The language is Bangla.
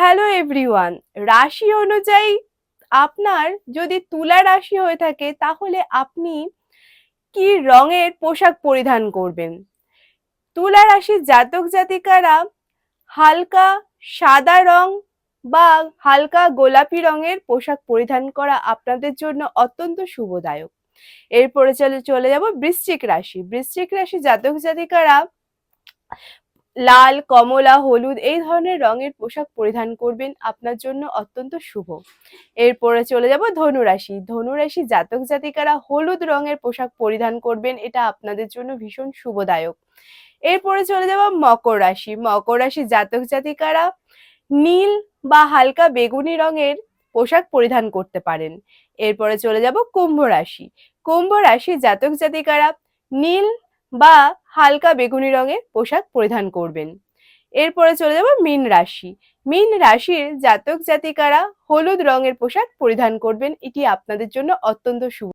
Hello everyone. রাশি অনুযায়ী আপনার যদি তুলা রাশি হয়ে থাকে তাহলে আপনি কি রঙের পোশাক পরিধান করবেন? তুলা রাশির জাতক জাতিকারা হালকা সাদা রং বা হালকা গোলাপি রঙের পোশাক পরিধান করা আপনাদের জন্য অত্যন্ত শুভদায়ক। এরপরে চলে যাব বৃশ্চিক রাশি। বৃশ্চিক রাশি জাতক জাতিকারা লাল, কমলা, হলুদ এই ধরনের রঙের পোশাক পরিধান করবেন, আপনার জন্য অত্যন্ত শুভ। এরপরে চলে যাব ধনুরাশি। ধনুরাশি জাতক জাতিকারা হলুদ রঙের পোশাক পরিধান করবেন, এটা আপনাদের জন্য ভীষণ শুভদায়ক। এরপরে চলে যাব মকর রাশি। মকর রাশি জাতক জাতিকারা নীল বা হালকা বেগুনি রঙের পোশাক পরিধান করতে পারেন। এরপরে চলে যাব কুম্ভ রাশি। কুম্ভ রাশি জাতক জাতিকারা নীল বা হালকা বেগুনি রঙের পোশাক পরিধান করবেন। এরপরে চলে যাব মীন রাশি। মীন রাশির জাতক জাতিকারা হলুদ রঙের পোশাক পরিধান করবেন, এটি আপনাদের জন্য অত্যন্ত শুভ।